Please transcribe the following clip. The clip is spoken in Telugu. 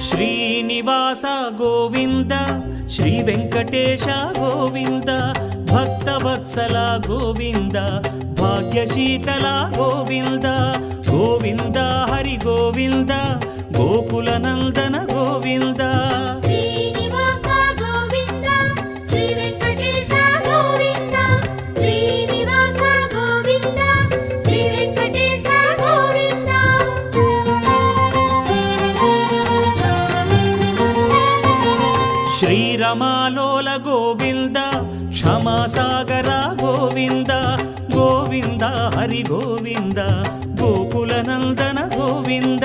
శ్రీనివాస గోవింద శ్రీ వెంకటేశ గోవింద భక్తవత్సల గోవింద భాగ్యశీతల గోవింద గోవింద హరి గోవింద గోకుల నందన గోవింద శ్రీనివాస గోవింద శ్రీ వెంకటేశ గోవింద శ్రీనివాస గోవింద శ్రీ వెంకటేశ గోవింద శ్రీరమాలోల గోవింద క్షమాసాగర గోవింద గోవింద హరి గోవింద గోకుల నందన గోవింద